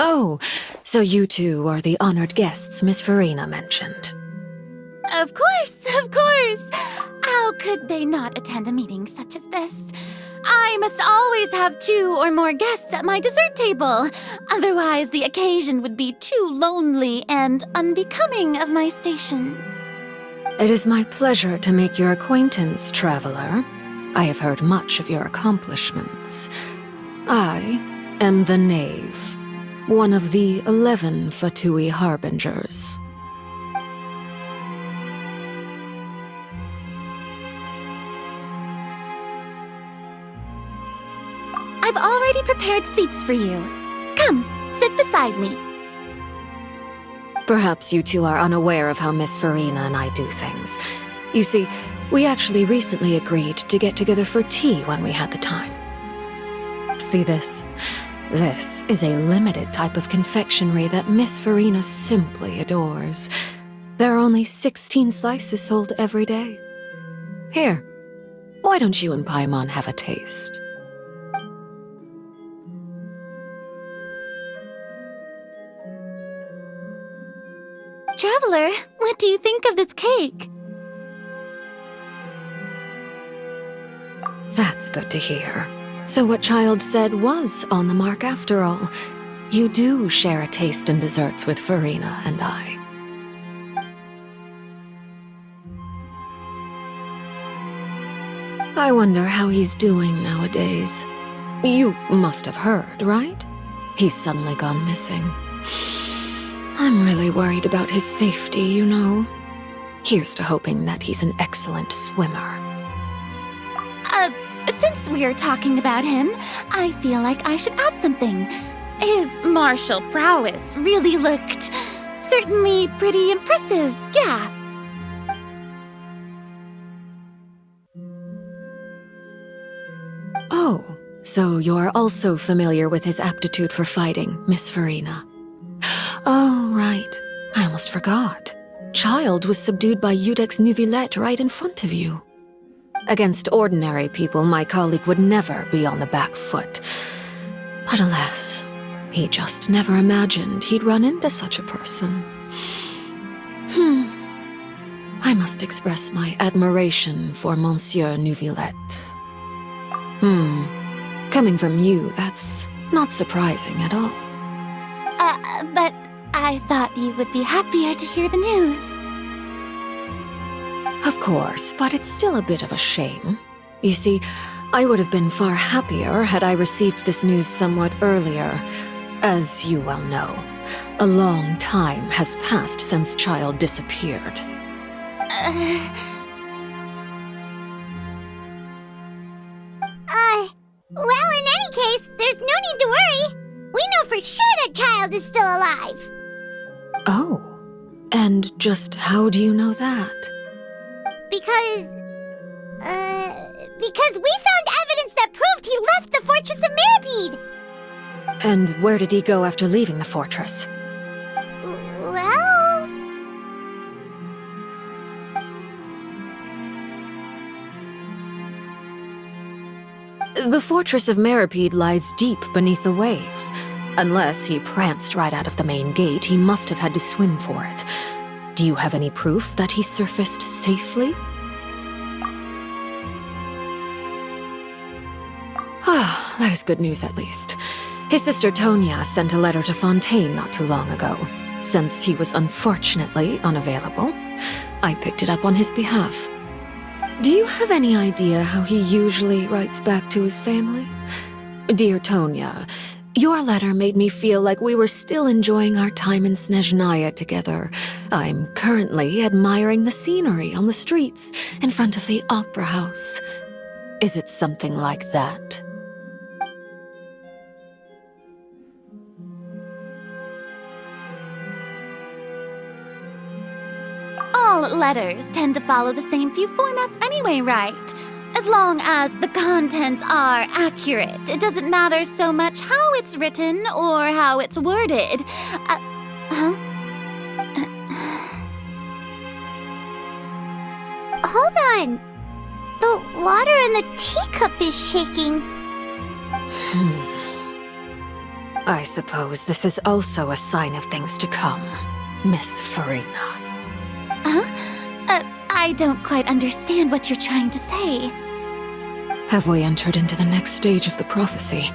Oh, so you two are the honored guests Miss Furina mentioned. Of course, of course! How could they not attend a meeting such as this? I must always have 2 or more guests at my dessert table. Otherwise, the occasion would be too lonely and unbecoming of my station. It is my pleasure to make your acquaintance, traveler. I have heard much of your accomplishments. I am the Knave, one of the 11 Fatui Harbingers. I've already prepared seats for you. Come, sit beside me. Perhaps you two are unaware of how Miss Furina and I do things. You see, we actually recently agreed to get together for tea when we had the time. See this? This is a limited type of confectionery that Miss Furina simply adores. There are only 16 slices sold every day. Here, why don't you and Paimon have a taste? Traveler, what do you think of this cake? That's good to hear. So what Childe said was on the mark after all. You do share a taste in desserts with Furina and I. I wonder how he's doing nowadays. You must have heard, right? He's suddenly gone missing. I'm really worried about his safety, you know. Here's to hoping that he's an excellent swimmer. Since we're talking about him, I feel like I should add something. His martial prowess really looked certainly pretty impressive, yeah. Oh, so you're also familiar with his aptitude for fighting, Miss Furina. Oh, right. I almost forgot. Childe was subdued by Iudex Neuvillette right in front of you. Against ordinary people, my colleague would never be on the back foot. But alas, he just never imagined he'd run into such a person. I must express my admiration for Monsieur Neuvillette. Coming from you, that's not surprising at all. But I thought you would be happier to hear the news. Of course, but it's still a bit of a shame. You see, I would have been far happier had I received this news somewhat earlier. As you well know, a long time has passed since Childe disappeared. Well, in any case, there's no need to worry. We know for sure that Childe is still alive. Oh, and just how do you know that? Because we found evidence that proved he left the Fortress of Meripede. And where did he go after leaving the fortress? Well... The Fortress of Meripede lies deep beneath the waves. Unless he pranced right out of the main gate, he must have had to swim for it. Do you have any proof that he surfaced safely? Ah, that is good news at least. His sister Tonya sent a letter to Fontaine not too long ago. Since he was unfortunately unavailable, I picked it up on his behalf. Do you have any idea how he usually writes back to his family? Dear Tonya, your letter made me feel like we were still enjoying our time in Snezhnaya together. I'm currently admiring the scenery on the streets in front of the opera house. Is it something like that? All letters tend to follow the same few formats anyway, right? As long as the contents are accurate, it doesn't matter so much how it's written or how it's worded. Hold on. The water in the teacup is shaking. I suppose this is also a sign of things to come, Miss Furina. Huh? I don't quite understand what you're trying to say. Have we entered into the next stage of the prophecy?